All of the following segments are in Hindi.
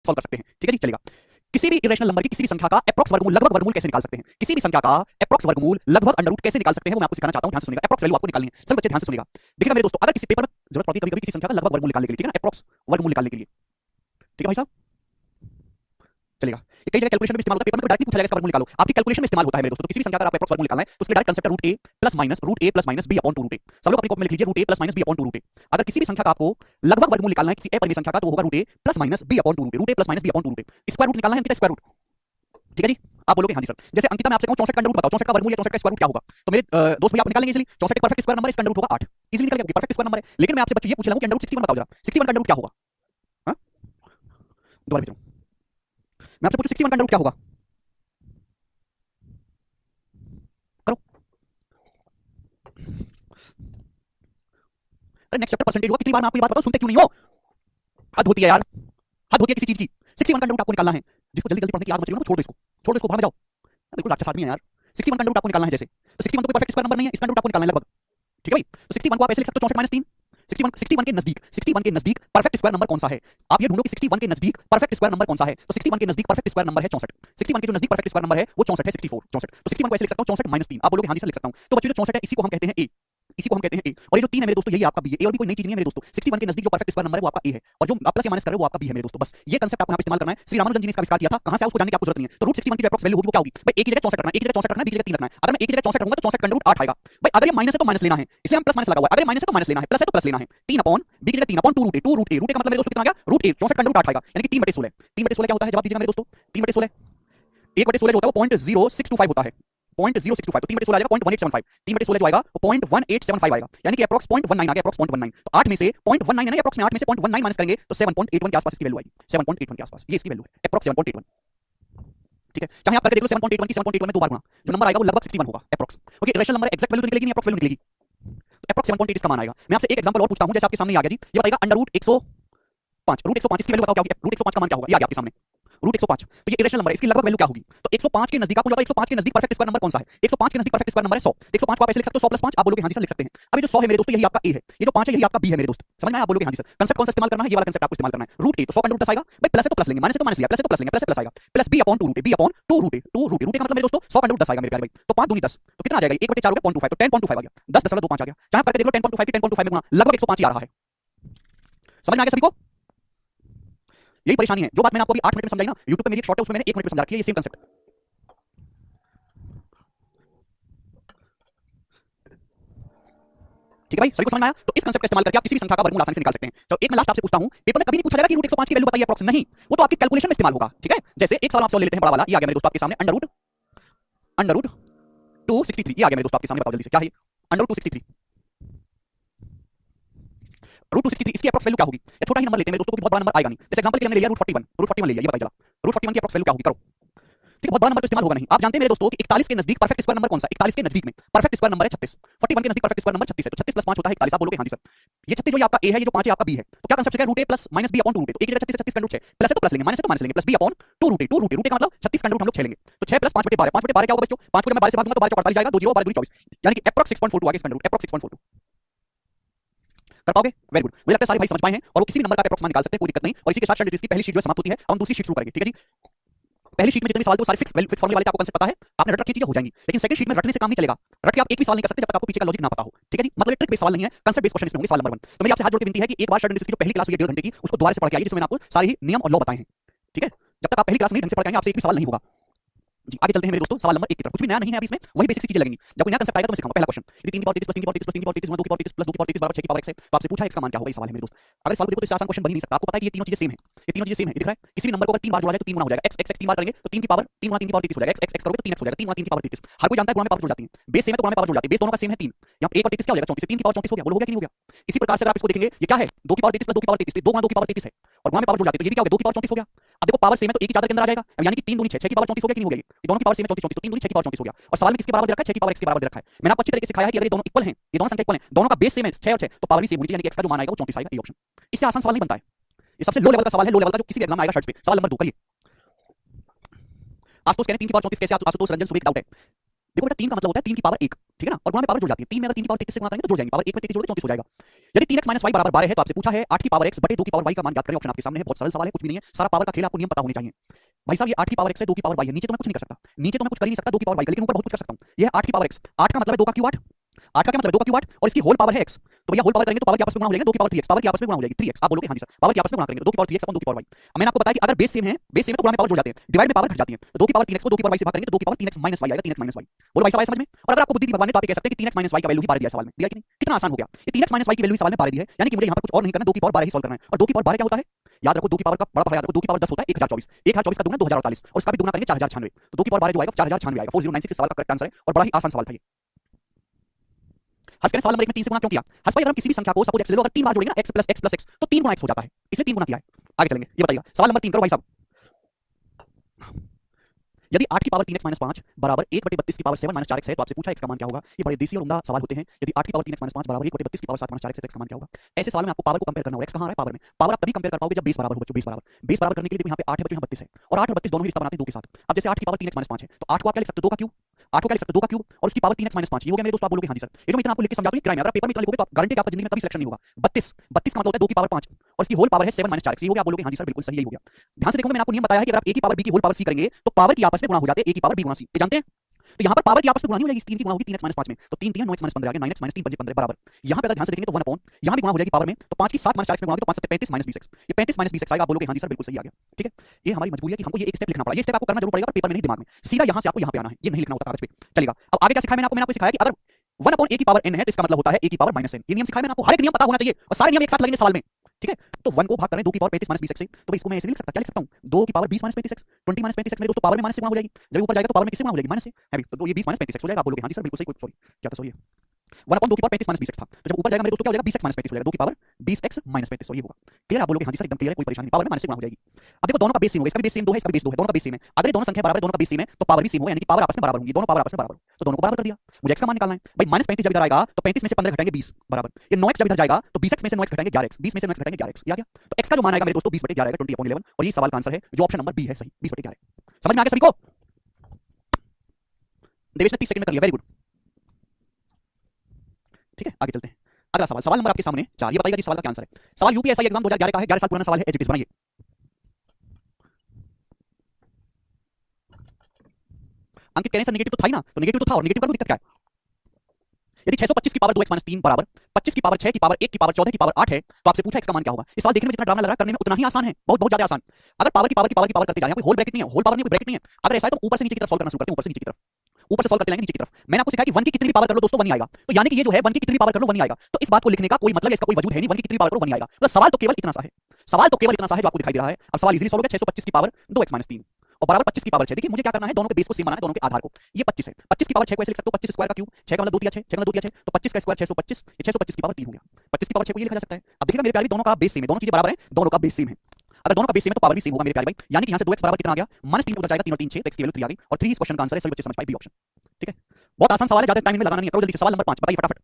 सॉल्व कर सकते हैं, ठीक है जी, चलेगा। किसी भी इरेशनल नंबर की किसी भी संख्या का एप्रोक्स वर्गमूल लगभग वर्गमूल कैसे निकाल सकते हैं? किसी भी संख्या का एप्रोक्स वर्गमूल लगभग अंडर रूट कैसे निकाल सकते हैं वो मैं आपको सिखाना चाहता हूं, ध्यान से सुनिएगा। एप्रोक्स वैल्यू आपको निकालनी है, सभी बच्चे ध्यान से सुनिएगा। देखिएगा मेरे दोस्तों, अगर किसी पेपर में जरूरत पड़ती है कभी-कभी किसी संख्या का लगभग वर्गमूल निकालने के लिए, ठीक है ना, एप्रोक्स वर्गमूल निकालने के लिए, ठीक है भाई साहब, चलेगा। ये कई जगह कैलकुलेशन में इस्तेमाल होता है, पेपर में डायरेक्ट पूछा जाएगा इसका वर्गमूल निकालो, आपकी कैलकुलेशन में इस्तेमाल होता है मेरे दोस्तों। तो किसी भी संख्या का आप एप्रोक्स वर्गमूल निकालना है तो उसके डायरेक्ट कांसेप्ट है root a plus minus b upon 2 root a. सब लोग अपनी कॉपी में लिख लीजिए root a plus minus b upon 2 root a. अगर किसी भी संख्या का आपको लगभग वर्गमूल निकालना है किसी अपरिमेय संख्या का तो होगा root a plus minus b upon 2 root a, root a plus minus b upon 2 root a. Square root निकालना है, स्क्वायर रूट, ठीक है जी। आप बोलोगे हाँ जी सर, जैसे अंकिता मैं आपसे कहूं 64 का अंडर रूट बताओ, 64 का वर्गमूल या 64 का स्क्वायर रूट क्या होगा, तो मेरे दोस्त भैया आप निकालेंगे इजीली। 64 का परफेक्ट स्क्वायर नंबर इसका अंडर रूट होगा 8, इजीली निकल गया, परफेक्ट स्क्वायर नंबर है। लेकिन मैं आपसे बच्चों ये पूछ रहा हूं कि अंडर रूट 61 बताओ जरा, 61 का अंडर रूट क्या होगा? हां, दोबारा भेजो, मैं आपसे पूछूं 61 का अंडर रूट क्या होगा? करो, अरे नेक्स्ट चैप्टर परसेंटेज होगा, कितनी बार मैं आपको ये बात बताऊं, सुनते क्यों नहीं हो? हद होती है यार, हद होती है किसी चीज की। 61 का अंडर रूट आपको निकालना है, जिसको जल्दी जल्दी पढ़ने की आग मच रही है ना, छोड़ दो इसको, छोड़ दो इसको, बाहर में जाओ, बिल्कुल राक्षस आदमी है यार। 61 का अंडर रूट आपको निकालना है जैसे, तो 61 तो कोई परफेक्ट स्क्वायर नंबर नहीं है, इसका अंडर रूट आपको निकालना है लगभग, ठीक है भाई। तो 61 को आप ऐसे लिख सकते हो 64 माइनस 3। 61 के नजदीक, 61 के नजदीक परफेक्ट स्क्वायर नंबर कौन सा है? आप ये ढूंढो कि 61 के नजदीक परफेक्ट स्क्वायर नंबर कौन सा है। तो 61 के नजदीक परफेक्ट स्क्वायर नंबर है 64। 61 के जो नजदीक परफेक्ट स्क्वायर नंबर है वो 64 है, 64 64। तो 61 को ऐसे लिख सकता हूं 64 माइनस 3। आप बोलोगे हाँ जी सर लिख सकता हूं, तो बच्चों जो 64 है इसी को हम कहते हैं ए, इसी को हम कहते हैं ए। और ये जो 3 है मेरे दोस्तों यही आपका बी है, ए और भी कोई नई चीज नहीं है मेरे दोस्तों। 61 के नजदीक जो परफेक्ट स्क्वायर नंबर है वो आपका ए है, और जो आप प्लस या माइनस कर रहे हो वो आपका बी है मेरे दोस्तों। बस ये कांसेप्ट आपको यहां पे इस्तेमाल करना है। श्री रामानुजन जी ने इसका आविष्कार किया था, कहां से आया उसको जानने की आपको जरूरत नहीं है। तो रूट 61 की जो एप्रोक्स वैल्यू होगी वो क्या होगी भाई? एक की जगह 64 रखना है, एक की जगह 64 रखना है, बी की जगह 3 रखना है। अगर मैं एक की जगह 64 रखूंगा तो 64 का अंडर रूट 8 आएगा भाई। अगर ये माइनस है तो माइनस लेना है, इसलिए हम प्लस माइनस लगा हुआ है। अगर ये माइनस है तो माइनस लेना है, प्लस है तो प्लस लेना है। 3 अपॉन बी की जगह 3 upon 2 root A, 2 root a, root ए का मतलब मेरे दोस्तों कितना आ गया? रूट ए, 64 का अंडर रूट 8 आएगा, यानी कि 3/16। 3/16 क्या होता है जवाब दीजिएगा मेरे दोस्तों? 3/16, 1/16 जो होता है वो 0.0625 होता है, 0.0625। तो 3/16 आ जाएगा 0.1875। 3/16 जो आएगा वो 0.1875 आएगा, यानी कि एप्रोक्स 0.19 आ गया, एप्रोक्स 0.19। तो 8 में से 0.19 यानी एप्रोक्स में 8 में से 0.19 माइनस करेंगे तो 7.81 के आसपास इसकी वैल्यू आएगी, 7.81 के आसपास ये इसकी वैल्यू है, एप्रोक्स 7.81, ठीक है। चाहे आप करके देख लो 7.81 की 7.81 में दो बार गुणा, जो नंबर आएगा वो लगभग 61 होगा approx. Okay, rational number exact value निकलेगी नहीं, एप्रोक्स वैल्यू निकलेगी, तो एप्रोक्स 7.8 इसका मान आएगा। मैं आपसे एक एग्जांपल और पूछता हूं, जैसे आपके सामने आ गया जी, ये बताइएगा अंडर रूट 105, रूट 105 इसकी वैल्यू बताओ क्या होगी? रूट 105 का मान क्या होगा? ये आ गया आपके सामने रूट 105। तो ये इरेशनल नंबर है, इसकी लगभग वैल्यू क्या होगी? तो 105 के नजदीक आपको लगा 105 के नजदीक परफेक्ट स्क्वायर नंबर कौन सा है? 105 के नजदीक परफेक्ट स्क्वायर नंबर है 100। 105 को आप ऐसे लिख सकते हो 100 + 5, आप बोलोगे हां जी सर लिख सकते हैं। अब ये जो 100 है मेरे दोस्तों यही आपका ए है, ये जो 5 है यही आपका बी है मेरे दोस्त, समझ में आया? आप बोलोगे हां जी सर। कांसेप्ट कौन सा इस्तेमाल करना है? ये वाला कांसेप्ट आपको इस्तेमाल करना है। रूट ए तो 100 का अंडर रूट 10 आएगा भाई, प्लस है तो प्लस लेंगे, माइनस है तो माइनस लिया, प्लस है तो प्लस लेंगे, प्लस है तो प्लस आएगा, plus B upon 2 root A, B upon 2 root A, 2 root a, root ए का मतलब मेरे दोस्तों 100 का अंडर रूट 10 आएगा मेरे प्यारे भाई। तो 5 दूनी 10, तो कितना आ जाएगा? 1/4 हो गया 0.25, तो 10.25 आ गया, 10.25 आ गया। चाहे आप करके देख लो 10.25 की 10.25 में गुणा, लगभग 105 ही आ रहा है। समझ में आ गया सभी को? यही परेशानी है, जो बात मैंने आपको अभी 8 मिनट में समझाई ना, YouTube पे मेरी एक शॉर्ट है उसमें मैंने 1 मिनट में समझा रखी है, ये सेम कांसेप्ट। ठीक है भाई, सभी को समझ में आया? तो इस कांसेप्ट का इस्तेमाल करके आप किसी भी संख्या का वर्गमूल आसानी से निकाल सकते हैं। तो एक मैं लास्ट आपसे पूछता हूं, पेपर में कभी नहीं पूछा जाएगा कि रूट 105 की वैल्यू बताइए एप्रोक्स, नहीं, वो तो आपकी कैलकुलेशन में इस्तेमाल होगा, ठीक है। जैसे एक सवाल आपसे ले लेते हैं बड़ा वाला, ये आ गया मेरे दोस्तों आपके सामने अंडर रूट 263, ये आ गया मेरे दोस्तों आपके सामने, बताओ जल्दी से क्या है? अंडर रूट 263, रूट 263 इसकी एप्रोक्स वैल्यू क्या होगी? ये छोटा ही नंबर लेते हैं मेरे दोस्तों, कोई बहुत बड़ा नंबर आएगा नहीं। जैसे एग्जांपल के लिए हमने ले लिया रूट 41 ले लिया, ये बताइए जरा रूट 41 की एप्रोक्स वैल्यू क्या होगी? करो, ठीक है, बहुत बड़ा नंबर तो इस्तेमाल होगा नहीं। आप जानते हैं मेरे दोस्तों कि 41 के नजदीक परफेक्ट स्क्वायर नंबर कौन सा है? 41 के नजदीक में परफेक्ट स्क्वायर नंबर है 36। 41 के नजदीक परफेक्ट स्क्वायर नंबर 36 है, तो 36 + 5 होता है 41। आप बोलोगे हां जी सर, ये 36 जो ये आपका ए है, ये जो 5 है आपका बी है, तो क्या कांसेप्ट है? Root a plus minus b upon 2 root a. तो एक जगह 36 से 36 का रूट 6, प्लस है तो प्लस लेंगे, माइनस है तो माइनस लेंगे, plus B upon 2 root A, 2 root a, root ए का मतलब 36 का रूट हम लोग 6 लेंगे, तो 6 + 5/12, 5/12 क्या होगा बच्चों? 5 को जब मैं 12 से भाग दूंगा तो 12 × 48 जाएगा, 2 0 12 2 24, यानी कि एप्रोक्स 6.42 आ गया इसका रूट, एप्रोक्स 6.42 कर पाओगे? वेरी गुड, मुझे लगता है सारे भाई समझ पाए हैं और वो किसी भी नंबर का एप्रोक्स मान निकाल सकते हैं, कोई दिक्कत नहीं। और इसी के साथ स्टडी की पहली शीट जो समाप्त होती है, हम दूसरी शीट शुरू करेंगे, ठीक है जी। पहली शीट में जितने सवाल तो सारे फिक्स फॉर्मूले वाले आपको कांसेप्ट पता है, आपने रट रखी चीजें हो जाएंगी। लेकिन सेकंड शीट में रटने से काम नहीं चलेगा, रट के आप एक भी सवाल नहीं कर सकते जब तक आपको पीछे का लॉजिक ना पता हो, ठीक है जी। मतलब ट्रिक बेस्ड सवाल नहीं है, कांसेप्ट बेस्ड क्वेश्चन इसमें होंगे। सवाल नंबर 1, तो मेरी आपसे हाथ जोड़ के विनती है कि एक बार स्टडी की जो पहली क्लास हुई है 1.5 घंटे की, उसको दोबारा से पढ़ के आइए, जिसमें मैंने आपको सारे ही नियम और लॉ बताए हैं, ठीक है। जब तक आप पहली क्लास में ढंग से पढ़ के आएंगे आपसे एक भी सवाल नहीं होगा जी। आगे चलते हैं मेरे दोस्तों सवाल नंबर 1 की तरफ। कुछ भी नया नहीं है अभी इसमें, वही बेसिक चीजें लगेंगी। जब कोई नया कांसेप्ट आएगा तो मैं सिखाऊंगा। पहला क्वेश्चन, यदि 3 की पावर 33 + 3 की पावर 33 + 3 की पावर 33 = 2 की पावर 33 + 2 की पावर 33 = 6 की पावर x है, तो आपसे पूछा x का मान क्या होगा? ये सवाल है मेरे दोस्त। अगर सवाल देखो तो इससे आसान क्वेश्चन बन ही नहीं सकता। आपको पता है कि ये तीनों चीजें सेम है, ये तीनों चीजें सेम है, ये दिख रहा है। किसी भी नंबर को अगर 3 बार जोड़ा जाए तो 3 गुना हो जाएगा, x x x 3 बार करेंगे तो 3 की पावर 3 × 3 की पावर 33 हो जाएगा, x x x करोगे तो 3x हो जाएगा, 3 × 3 की पावर 33। हर कोई जानता है गुणा में पावर जुड़ जाती है, बेस सेम है तो गुणा में पावर जुड़ जाती है, बेस दोनों का सेम है 3, यहां 1 और 33 क्या हो जाएगा? 34, 3 की पावर 34 हो गया, बोलो हो गया कि नहीं हो गया? इसी प्रकार से अगर आप इसको देखेंगे, ये क्या है? 2 की पावर 33 + 2 की पावर 33, 2 × 2 की पावर 33 है और गुणा में पावर जुड़ जाती है, तो ये भी क्या हो गया? 2 की पावर 34 हो गया। अब देखो पावर सेम है तो एक ही चादर के अंदर आ जाएगा, यानी कि 3 दूनी 6, 6 की पावर 34 हो गया कि नहीं हो गया? ये दोनों की पावर सेम है 34 34, तो 3 दूनी 6 की पावर 34 हो गया। और सवाल में किसके बराबर दे रखा है? 6 की पावर x के बराबर दे रखा है। मैंने आपको अच्छी तरीके से सिखाया है कि अगर ये दोनों इक्वल हैं, ये दोनों संख्या इक्वल हैं, दोनों का बेस सेम है 6 और 6, तो पावर भी सेम होनी चाहिए, यानी कि x का जो मान आएगा वो 34 आएगा, ये ऑप्शन। इससे आसान सवाल नहीं बनता है, ये सबसे लो लेवल का सवाल है, लो लेवल का, जो किसी भी एग्जाम में आएगा शर्ट्स पे। सवाल नंबर 2 करिए। आशुतोष कह रहे हैं 3 की पावर 34 कैसे? आशुतोष रंजन सुबह डाउट है। देखो बेटा 3 का मतलब होता है 3 की पावर 1, ठीक है ना, और गुणा में पावर जुड़ जाती है। 3 में अगर 3 की पावर 33 से गुणा करेंगे तो जुड़ जाएंगे, पावर 1 में 33 जोड़ोगे 34 हो जाएगा। यदि 3x - y बराबर 12 है तो आपसे पूछा है 8 की पावर x बटे 2 की पावर y का मान ज्ञात करें। ऑप्शन आपके सामने है, बहुत सरल सवाल है, कुछ भी नहीं है, सारा पावर का खेल आपको नियम पता होने चाहिए। भाई साहब ये 8 की पावर x है, 2 की पावर y है, नीचे तो मैं कुछ नहीं कर सकता, नीचे तो मैं कुछ कर ही नहीं सकता 2 की पावर y का, लेकिन ऊपर बहुत कुछ कर सकता हूं। ये है 8 की पावर x, 8 का मतलब है 2 का क्यूब 8, 8 का क्या मतलब है 2 का क्यूब 8, और इसकी होल पावर है x, तो भैया होल पावर करेंगे तो पावर की आपस में गुणा हो जाएंगे, 2 की पावर 3x, पावर की आपस में गुणा हो जाएगी 3x। आप बोलोगे हां जी सर, पावर की आपस में गुणा करेंगे 2 की पावर 3x अपन 2 की पावर y। अब मैंने आपको बताया कि अगर बेस सेम है, बेस सेम है तो गुणा में पावर जुड़ जाते हैं, डिवाइड में पावर घट जाती है, तो 2 की पावर 3x को 2 की पावर y से भाग करेंगे तो 2 की पावर 3x - y आएगा, 3x - y। बोलो भाई साहब आया समझ में? और अगर आपको बुद्धि दी भगवान ने तो आप ये कह सकते हैं कि 3x - y का वैल्यू ही 12 दिया है सवाल में, दिया कि नहीं? कितना आसान हो गया, ये 3x - y की वैल्यू ही सवाल में 12 दी है, यानी कि मुझे यहां पर कुछ और नहीं करना, 2 की पावर 12 ही सॉल्व करना है। और 2 की पावर 12 क्या होता है? याद रखो 2 की पावर का बड़ा पहाड़ा याद रखो, 2 की पावर 10 होता है 1024, 1024 का दुगना 2048, और उसका भी दुगना करेंगे 4096, तो 2 की पावर 12 जो आएगा 4096 आएगा। 4096 इस सवाल का करेक्ट आंसर है, और बड़ा ही आसान सवाल था ये। हर्ष करें सवाल नंबर 1 में 3 से गुणा क्यों किया? हर्ष भाई अगर हम किसी भी संख्या को सपोज x ले लो, अगर 3 बार जोड़ेंगे ना x plus x plus x तो 3 गुना x हो जाता है, इसलिए 3 गुना किया है। आगे चलेंगे, ये बताइएगा सवाल नंबर 3 करो भाई साहब। यदि 8 की पावर 3x - 5 बराबर 1/32 की पावर 7 - 4x है तो आपसे पूछा x का मान क्या होगा। ये बड़े देसी और उम्दा सवाल होते हैं। यदि 8 की पावर 3x - 5 बराबर 1/32 की पावर 7 - 4x है तो x का मान क्या होगा। ऐसे सवाल में आपको पावर को कंपेयर करना होगा, x कहां आ रहा है पावर में। पावर आप तभी कंपेयर कर पाओगे जब बेस बराबर हो बच्चों, बेस बराबर। बेस बराबर करने के लिए देखो यहां पे 8 है बच्चों, यहां 32 है, और 8 और 32 दोनों ही रिश्ता बनाते हैं 2 के साथ। अब जैसे 8 की पावर 3x - 5 है तो 8 को आप क्या लिख सकते हो 2 का क्यूब, 8 को क्या लिख सकते हो 2 का क्यूब, और उसकी पावर 3x - 5 ये हो गया मेरे दोस्तों। आप बोलोगे हां जी सर, ये जो मैं इतना आपको लिख के समझाता हूं ये क्राइम है, अगर पेपर में इतना लिखोगे तो आप गारंटी है आपका जिंदगी में कभी सिलेक्शन नहीं होगा। 32 32 का मतलब होता है 2 की पावर 5, और इसकी होल पावर है 7 - 4x, ये हो गया। आप बोलोगे हां जी सर बिल्कुल सही, यही हो गया। ध्यान से देखो मैंने आपको नियम बताया है कि अगर आप a की पावर b की होल पावर c करेंगे तो पावर की आपस में गुणा हो जाते हैं, a की पावर b गुणा c, ये जानते हैं। तो यहाँ पर पावर की आपस में गुणा नहीं हो जाएगी, 3 की गुणा होगी 3x - 5 में, तो 3 3 9x - 15 आ गया, 9x - 3 5 15 बराबर। यहाँ पे अगर ध्यान से देखेंगे तो 1 अपॉन यहाँ भी गुणा हो जाएगी पावर में, तो 5 की 7 - 4x में गुणा होगी तो 5 7 35 - 20x, ये 35 - 20x आएगा। आप बोलोगे हां जी सर बिल्कुल सही आ गया, ठीक है। ये हमारी मजबूरी है कि हमको ये एक स्टेप लिखना पड़ा, ये स्टेप आपको करना जरूर पड़ेगा पर पेपर में नहीं, दिमाग में सीधा यहाँ से आपको यहाँ पे आना है, ये नहीं लिखना होता कागज पे। चलेगा, अब आगे क्या सिखाया मैंने आपको सिखाया कि अगर 1 अपॉन a की पावर n है तो इसका मतलब होता है a की पावर -n। ये नियम सिखाया मैंने आपको, हर एक नियम पता होना चाहिए और सारे नियम एक साथ लगेंगे सवाल में, ठीक है। तो 1 को भाग करें 2 की पावर 35 - 20x से, तो इसको मैं ऐसे नहीं लिख सकता, क्या लिख सकता हूं 2 की पावर 20 - 35x, 20 - 35x मेरे दोस्तों पावर में माइनस से गुणा हो जाएगी, जब ऊपर जाएगा तो पावर में किससे गुणा हो जाएगी, माइनस से है भी, तो ये 20 - 35x हो जाएगा। आप बोलोगे हां जी सर बिल्कुल सही, सॉरी क्या था, सॉरी 1 अपॉन 2 की पावर 35 - 20x था, तो जब ऊपर जाएगा मेरे दोस्तों क्या हो जाएगा 20x - 35 हो जाएगा, 2 की पावर 20x - 35, ये होगा। क्लियर, आप बोलोगे हां जी सर एकदम क्लियर है, कोई परेशानी नहीं, पावर में माइनस से गुणा हो जाएगी। अब देखो दोनों का बेस सेम होगा, इसका भी बेस सेम 2 है, इसका भी बेस 2 है, दोनों का बेस सेम है। अगर ये दोनों संख्या बराबर है, दोनों का बेस सेम है तो पावर भी सेम होगा, यानी कि पावर आपस में बराबर होंगी, दोनों पावर आपस में बराबर हो, तो दोनों को बराबर कर दिया। मुझे x का मान निकालना है भाई, -35 जब इधर आएगा तो 35 में से 15 घटाएंगे 20 बराबर, ये 9x जब इधर जाएगा तो 20x में से 9x घटाएंगे 11x, 20 में से 9x घटाएंगे 11x, ये आ गया। तो x का जो मान आएगा मेरे दोस्तों 20/11 आएगा, 20/11, और ये सवाल का आंसर है जो ऑप्शन नंबर बी है सही, 20/11। समझ में आ गया सभी को? देवेश ने 30 सेकंड में कर लिया, वेरी गुड, ठीक है। आगे चलते हैं, अगला सवाल, सवाल नंबर आपके सामने 4, ये बताइएगा जी सवाल का क्या आंसर है। सवाल यूपीएससी एग्जाम 2011 का है, 11 साल पुराना सवाल है, एज इट इज। बनाइए, अंकित कह रहे हैं सर नेगेटिव तो था ही ना, तो नेगेटिव तो था और नेगेटिव का दिक्कत क्या है। यदि 625 की पावर 2x - 3 बराबर 25 की पावर 6 की पावर 1 की पावर 14 की पावर 8 है तो आपसे पूछा x का मान क्या होगा। इस सवाल देखने में जितना ड्रामा लग रहा है करने में उतना ही आसान है, बहुत बहुत ज्यादा आसान। अगर पावर की पावर की पावर की पावर करते जा रहे हैं, कोई होल ब्रैकेट नहीं है, होल पावर नहीं, कोई ब्रैकेट नहीं है, अगर ऐसा है तो ऊपर से नीचे की तरफ सॉल्व करना शुरू करते हैं, ऊपर से नीचे की तरफ, ऊपर से सॉल्व करते जाएंगे नीचे की तरफ। मैंने आपको सिखाया कि 1 की कितनी भी पावर कर लो दोस्तों 1 ही आएगा, तो यानी कि ये जो है 1 की कितनी पावर कर लो 1 ही आएगा, तो इस बात को लिखने का कोई मतलब, इसका कोई वजूद है नहीं, 1 की कितनी पावर करो 1 ही आएगा। तो सवाल तो केवल इतना सा है, सवाल तो केवल इतना सा है जो आपको दिखाई दे रहा है। अब सवाल इजीली सॉल्व हो गया, 625 की पावर 2x - 3 और बराबर 25 की पावर 6। देखिए मुझे क्या करना है, दोनों के बेस को सेम बनाना है, दोनों के आधार को। ये 25 है, 25 की पावर 6 को ऐसे लिख सकते हो 25 स्क्वायर का क्यूब, 6 का मतलब 2 दिया 6, 6 का मतलब 2 दिया 6, तो 25 का स्क्वायर 625, ये 625 की पावर 3 हो गया। 25 की पावर 6 को ये लिखा जा सकता है। अब देखिएगा मेरे प्यारे, दोनों का बेस सेम है, दोनों चीजें बराबर हैं, दोनों का बेस सेम है। अगर दोनों का बेस सेम है तो पावर भी सेम होगा मेरे प्यारे भाई, यानी कि यहां से 2x बराबर कितना आ गया -3 उधर जाएगा, 3 और 3 6, तो x की वैल्यू 3 आ गई, और 3 इस क्वेश्चन का आंसर है, सभी बच्चे समझ पाए बी ऑप्शन, ठीक है। बहुत आसान सवाल है, ज्यादा टाइम में लगाना नहीं है, करो जल्दी से। सवाल नंबर 5 बताइए फटाफट।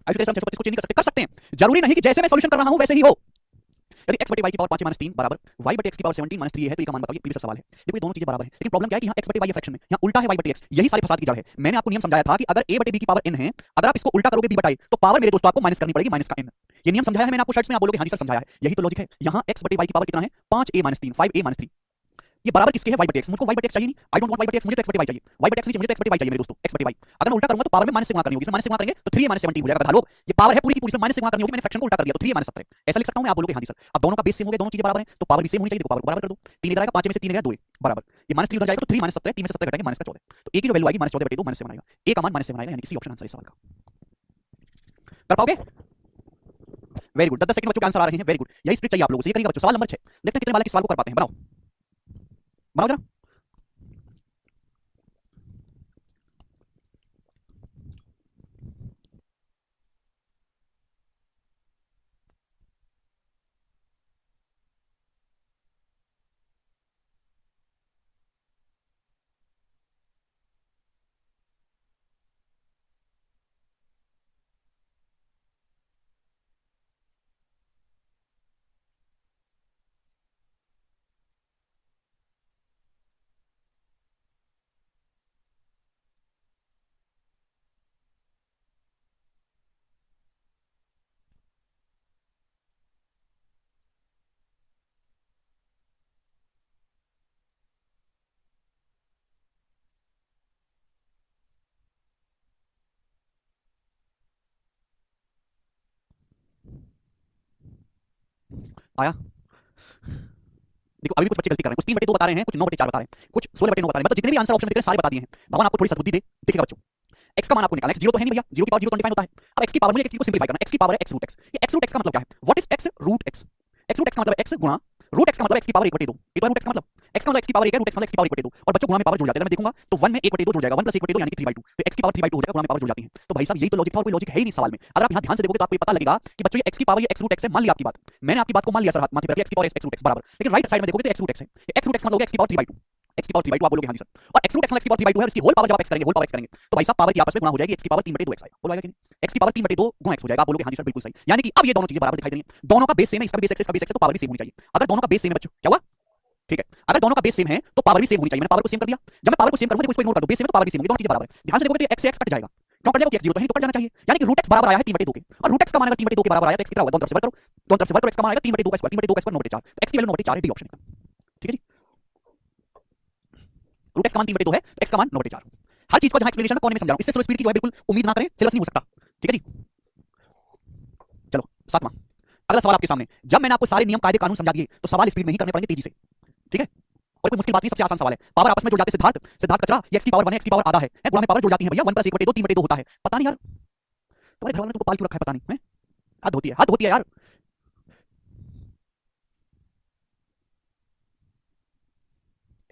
आयुष हम 625 को चेंज कर सकते हैं, जरूरी नहीं कि जैसे मैं सॉल्यूशन कर रहा हूं वैसे ही हो। यदि x बटे y की पावर 5 - 3 बराबर y बटे x की पावर 17 - 3 है तो ये का मान बताइए, प्रीवियस सवाल है। देखो ये दोनों चीजें बराबर हैं, लेकिन प्रॉब्लम क्या है कि यहाँ x बटे y फ्रैक्शन में, यहाँ उल्टा है y बटे x, यही सारी फसाद की जड़ है। मैंने आपको नियम समझाया था कि अगर a बटे b की पावर n है, अगर आप इसको उल्टा करोगे b बटाई तो पावर मेरे दोस्तों आपको माइनस करनी पड़ेगी, माइनस का n। ये नियम समझाया है मैंने आपको शर्ट्स में, आप बोलोगे हां जी सर समझाया है, यही तो लॉजिक है। यहाँ x बटे y की पावर कितना है 5a - 3, 5a - 3, ये बराबर किसके है y बटे x। मुझको y बटे x चाहिए नहीं, आई डोंट वांट y बटे x, मुझे तो x बटे y चाहिए। y बटे x नीचे, मुझे तो x बटे y चाहिए मेरे दोस्तों, x बटे y। अगर मैं उल्टा करूंगा तो पावर में माइनस से गुणा करनी होगी, इसमें माइनस से गुणा करेंगे तो 3a - 17 हो जाएगा। लोग ये पावर है पूरी की पूरी, इसमें माइनस से गुणा करनी होगी, मैंने फ्रैक्शन को उल्टा कर दिया तो 3a - 17 ऐसा लिख सकता हूं मैं। आप बोलोगे हां जी सर, अब दोनों का बेस सेम हो गया, दोनों चीजें बराबर हैं तो पावर भी सेम होनी चाहिए, देखो पावर को बराबर कर दो, 3 इधर आएगा, 5 में से 3 गया 2 बराबर, ये -3 उधर जाएगा तो 3 - 17, 3 में से 17 घटाएंगे -14, तो a की जो वैल्यू आएगी -14 बटे 2 -7 आएगा, a का मान -7 आएगा, यानी कि सी ऑप्शन आंसर है सवाल का। कर पाओगे? वेरी गुड, 10 सेकंड बच्चों के आंसर आ रहे हैं, वेरी गुड, यही स्पिरिट चाहिए आप लोगों से, ये करिएगा बच्चों। सवाल नंबर 6, देखते हैं कितने वाले किस सवाल को कर पाते हैं, बनाओ बनाओ जरा। आया? देखो अभी भी कुछ बच्चे गलती कर रहे हैं, कुछ 3/2 बता रहे हैं, कुछ 9/4 बता रहे हैं, कुछ 16/9 बता रहे हैं, मतलब जितने भी आंसर ऑप्शन दिख रहे हैं सारे बता दिए हैं। भगवान आपको थोड़ी सद्बुद्धि दे। देखिएगा बच्चों, x का मान आपको निकालना है, 0 तो है नहीं भैया, 0 की पावर 0 तो अनडिफाइंड होता है। अब x की पावर, मुझे एक चीज को सिंपलीफाई करना है, x की पावर है x रूट x। ये x रूट x का मतलब क्या है? What is x root x? x root x का मतलब x गुणा रूट x का मतलब x की पावर 1/2। ये तो है रूट x का मतलब, x का मतलब x की पावर 1 है, रूट x का मतलब x की पावर 1/2। और बच्चों गुणा में पावर जुड़ जाते हैं, मैं देखूंगा तो 1 में 1/2 जुड़ जाएगा, 1 + 1/2 यानी कि 3/2। तो x की पावर 3/2 हो जाएगा, गुणा में पावर जुड़ जाती है। तो भाई साहब यही तो लॉजिक था, और कोई लॉजिक है ही नहीं सवाल में। अगर आप यहां ध्यान से देखोगे तो आपको ये पता लगेगा कि बच्चों ये x की पावर ये x रूट x है, मान लिया आपकी बात, मैंने आपकी बात को मान लिया सर, हाथ माथे पर x की पावर x रूट x बराबर। लेकिन राइट साइड में देखोगे तो x रूट x है, ये x रूट x मतलब हो गया x की पावर 3/2। x की पावर 3/2 आप बोलोगे हां जी सर, और x रूट x मतलब x की पावर 3/2 है, और इसकी होल पावर जब आप x करेंगे, होल पावर x करेंगे तो भाई साहब पावर की आपस में गुणा हो जाएगी, x की पावर 3/2 x आएगा। बोलो आएगा कि नहीं? x की पावर 3/2 गुणा x हो जाएगा, आप बोलोगे हां जी सर बिल्कुल सही। यानी कि अब ये दोनों चीजें बराबर दिखाई दे रही हैं, दोनों का बेस सेम है, इसका भी बेस x है, इसका भी बेस x है, तो पावर भी सेम होनी चाहिए। अगर दोनों का बेस सेम है बच्चों, क्या हुआ? ठीक है, अगर दोनों का बेस सेम है तो पावर भी सेम होनी चाहिए। मैंने पावर को सेम कर दिया, जब मैं पावर को सेम करूंगा तो इसको इग्नोर कर दो, बेस सेम है तो पावर भी सेम होगी, दोनों चीजें बराबर है। ध्यान से देखोगे तो x से x कट जाएगा, क्यों कट जाएगा? x 0 तो है नहीं, तो कट जाना चाहिए। यानी कि रूट x बराबर आया है 3/2 के, और रूट x का मान अगर 3/2 के बराबर आया तो x कितना होगा? दोनों तरफ से वर्ग करो, दोनों तरफ से वर्ग करो, x का मान आएगा 3/2 का स्क्वायर, 3/2 का स्क्वायर 9/4। तो x की वैल्यू 9/4 है, डी ऑप्शन है। ठीक है जी, रूट x का मान 3/2 है तो x का मान 9/4। हर चीज को जहां एक्सप्लेनेशन में कोने में समझा रहा हूं, इससे स्लो स्पीड की जो है बिल्कुल उम्मीद ना करें, सिलेबस नहीं हो सकता। ठीक है जी, चलो 7वां अगला सवाल आपके सामने। जब मैंने आपको सारे नियम कायदे कानून समझा दिए तो सवाल स्पीड में ही करने पड़ेंगे, तेजी से। ठीक है, और कोई मुश्किल बात नहीं, सबसे आसान सवाल है। पावर आपस में जुड़ जाते, सिद्धार्थ सिद्धार्थ कचरा, ये x की पावर 1 है, x की पावर आधा है, गुणा में पावर जुड़ जाती है भैया, 1 + 1/2 3/2 होता है। पता नहीं यार तुम्हारे घर वालों ने तुमको पाल क्यों रखा है, पता नहीं है, हद होती है, हद होती है यार।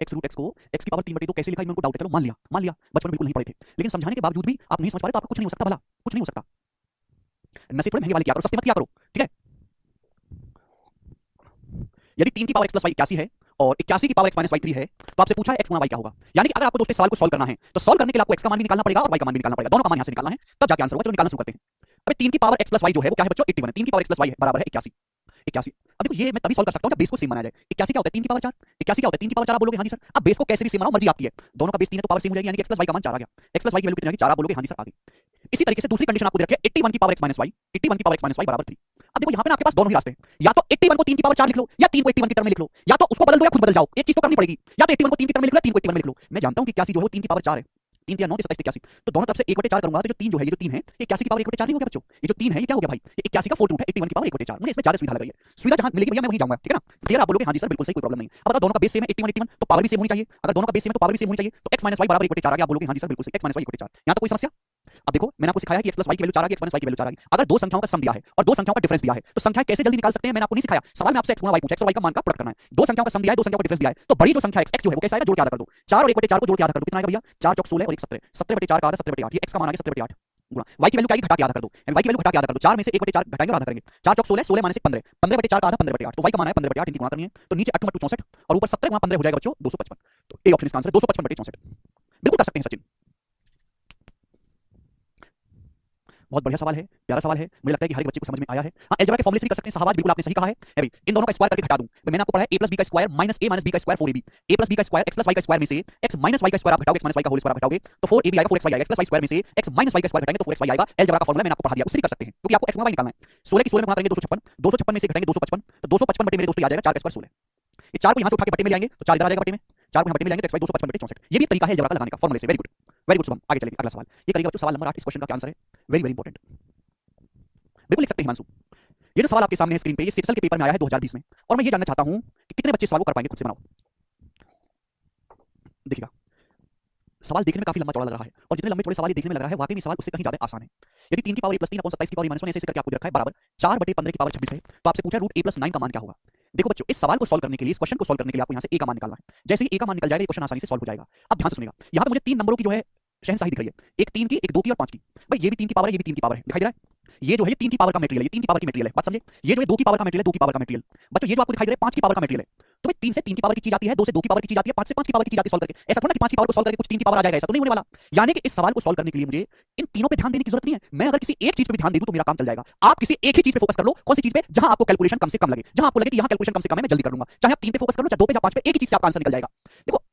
x रूट x को x की पावर 3/2 कैसे लिखा, मेरे को डाउट है। चलो मान लिया, मान लिया, बचपन में बिल्कुल नहीं पढ़े थे, लेकिन समझाने के बावजूद भी आप नहीं समझ पा रहे तो आपका कुछ नहीं हो सकता, भला कुछ नहीं हो सकता। नशे थोड़े महंगे वाले किया करो, सस्ते मत किया करो। ठीक है, यदि 3 की पावर x + y 81 है और 81 की पावर x - y 3 है तो आपसे पूछा है x गुणा y क्या होगा। यानी कि अगर आपको दोस्तों सवाल को सॉल्व करना है तो सॉल्व करने के लिए आपको x का मान भी निकालना पड़ेगा और y का मान भी निकालना पड़ेगा, दोनों का मान यहां से निकालना है, तब जाके आंसर होगा। चलो निकालना शुरू करते हैं। अबे 3 की पावर x + y जो है वो क्या है बच्चों? 81 है। 3 की पावर x + y है बराबर है 81। 81, अब देखो ये मैं तभी सॉल्व कर सकता हूं जब बेस को सेम बनाया जाए। 81 क्या होता है? 3 की पावर 4। 81 क्या होता है? 3 की पावर 4 आप बोलोगे हां जी सर। अब बेस को कैसे भी सेम बनाओ, मर्जी आपकी है, दोनों का बेस 3 है तो पावर सेम हो जाएगी, यानी कि x + y का मान 4 आ गया। x + y की वैल्यू कितनी आ गई? 4 आप बोलोगे हां जी सर, आ गई। इसी तरीके से दूसरी कंडीशन आपको दे रखी है 81 की पावर x - y, 81 की पावर x - y बराबर 3। अब देखो यहां पे ना आपके पास दोनों ही रास्ते हैं, या तो 81 को 3 की पावर 4 लिख लो, या 3 को 81 की टर्म में लिख लो, या तो उसको बदल दो या खुद बदल जाओ, एक चीज तो करनी पड़ेगी। या तो 81 को 3 की टर्म में लिख लो, 3 को 81 में लिख लो। मैं जानता हूं कि 81 जो है वो 3 की पावर 4 है, 3 या 9 27 81, तो दोनों तरफ से 1/4 करूंगा तो जो 3 जो है, ये जो 3 है ये 81 की पावर 1/4 नहीं हो गया बच्चों? ये जो 3 है ये क्या हो गया भाई? ये 81 का 4 रूट है, 81 की पावर 1/4। मुझे इसमें ज्यादा सुविधा लग रही है, सुविधा जहां मिलेगी भैया मैं वहीं जाऊंगा। ठीक है ना, क्लियर? आप बोलोगे हां जी सर बिल्कुल सही, कोई प्रॉब्लम नहीं। अब बताओ दोनों का बेस सेम है 81 81 तो पावर भी सेम होनी चाहिए। अगर दोनों का बेस सेम है तो पावर भी सेम होनी चाहिए, तो x - y बराबर 1/4 आ गया। आप बोलोगे हां जी सर बिल्कुल सही, x - y 1/4। यहां तो कोई समस्या? अब देखो मैंने आपको सिखाया कि x + y की वैल्यू 4 आ गई, x - y की वैल्यू 4 आ गई। अगर दो संख्याओं का सम दिया है और दो संख्याओं का डिफरेंस दिया है तो संख्याएं कैसे जल्दी निकाल सकते हैं, मैंने आपको नहीं सिखाया। सवाल में आपसे x गुणा y पूछा, x और y का मान का प्रोडक्ट करना है। दो संख्याओं का सम दिया है, दो संख्याओं का डिफरेंस दिया है, तो बड़ी जो संख्या x जो है वो कैसे आएगा? जोड़ के आधा कर दो। 4 और 1/4 को जोड़ के आधा कर दो, कितना आएगा भैया? 4 चौक 16 और 1 17, 17/4 का आधा 17/8, ये x का मान आ गया 17/8 गुणा y की वैल्यू क्या आएगी? घटा के आधा कर दो, यानी y की वैल्यू घटा के आधा कर दो। 4 में से 1/4 घटाएंगे और आधा करेंगे, 4 चौक 16, 16 - 15, 15/4 का आधा 15/8, तो y का मान है 15/8, इनकी गुणा करनी है तो नीचे 8 × 2 64 और ऊपर 17 × 15 हो जाएगा बच्चों 255। तो ए ऑप्शन इसका आंसर है 255/64। बिल्कुल कर सकते हैं सचिन, बहुत बढ़िया सवाल है, प्यारा सवाल है, मुझे लगता है कि हर एक बच्चे को समझ में आया है। हाँ, अलजेब्रा के फॉर्मूले से भी कर सकते हैं, शाबाश, बिल्कुल आपने सही कहा है। भाई इन दोनों का स्क्वायर करके घटा दूं, मैंने आपको पढ़ाया a + b का स्क्वायर - a - b का स्क्वायर 4ab, a + b का स्क्वायर x + y का स्क्वायर में से x - y का स्क्वायर आप घटाओगे, x - y का होल स्क्वायर आप घटाओगे तो 4ab आएगा, 4xy आएगा। x + y स्क्वायर में से x - y का स्क्वायर घटाएंगे तो 4xy आएगा। अलजेब्रा का फॉर्मूला मैंने आपको पढ़ा दिया, उससे भी कर सकते हैं क्योंकि आपको x y निकालना है। 16 की 16 में गुणा करेंगे 256, 256 में से घटाएंगे 255, तो 255 बटे मेरे दोस्तों आ जाएगा 4 का स्क्वायर 16। ये 4 को यहां से उठा के बटे में ले आएंगे तो 4 इधर आ जाएगा बटे में, 4 को यहां बटे में लाएंगे तो x y 255/64। ये भी एक तरीका है अलजेब्रा का लगाने का फॉर्मूले से। Very good, very good Shubham, आगे चलेंगे अगला सवाल। ये करिएगा बच्चों, सवाल नंबर 8 इस क्वेश्चन का क्या आंसर है? वेरी वेरी इंपॉर्टेंट, बिल्कुल लिख सकते हैं हिमांशु। ये जो सवाल आपके सामने है स्क्रीन पे, ये सेक्सल के पेपर में आया है 2020 में, और मैं ये जानना चाहता हूं कि कितने बच्चे सवाल को कर पाएंगे, खुद से बनाओ। देखिएगा सवाल देखने में काफी लंबा चौड़ा लग रहा है, और जितने लंबे चौड़े सवाल ये देखने में लग रहा है वाकई में सवाल उससे कहीं ज्यादा आसान है। यदि 3 की पावर a + 3 अपॉन 27 की पावर -1 ऐसे करके आपको दे रखा है बराबर 4/15 की पावर 26 है, तो आपसे पूछा रूट a + 9 का मान क्या होगा। देखो बच्चों, इस सवाल को सॉल्व करने के लिए, इस क्वेश्चन को सॉल्व करने के लिए आपको यहां से a का मान निकालना है। जैसे ही a का मान निकल जाएगा ये क्वेश्चन आसानी से सॉल्व हो जाएगा। अब ध्यान से सुनिएगा, यहां पे मुझे 3 नंबरों की जो है शहंशाही दिख रही है, एक 3 की, एक 2 की और 5 की। भाई ये भी 3 की पावर है, ये भी 3 की पावर है, दिखाई दे रहा है? ये जो है ये 3 की पावर का मटेरियल है, ये 3 की पावर की मटेरियल है, बात समझे? ये जो है 2 की पावर का मटेरियल है, 2 की पावर का मटेरियल। बच्चों ये जो आपको दिखाई दे रहा है 5 की पावर का मटेरियल है। तो भाई 3 से 3 की पावर की चीज आती है, 2 से 2 की पावर की चीज आती है, 5 से 5 की पावर की चीज आती है सॉल्व करके। ऐसा थोड़ा ना कि 5 की पावर को सॉल्व करके कुछ 3 की पावर आ जाएगा, ऐसा तो नहीं होने वाला। यानी कि इस सवाल को सॉल्व करने के लिए मुझे इन तीनों पे ध्यान देने की जरूरत नहीं है। मैं अगर किसी एक चीज पे भी ध्यान दे दूं तो मेरा काम चल जाएगा। आप किसी एक ही चीज पे फोकस कर लो, कौन सी चीज पे? जहां आपको कैलकुलेशन कम से कम लगे, जहां आपको लगे कि यहां कैलकुलेशन कम से कम है, मैं जल्दी कर लूंगा। चाहे आप 3 पे फोकस कर लो, चाहे 2 पे, चाहे 5 पे, एक ही चीज से आपका आंसर निकल जाएगा। देखो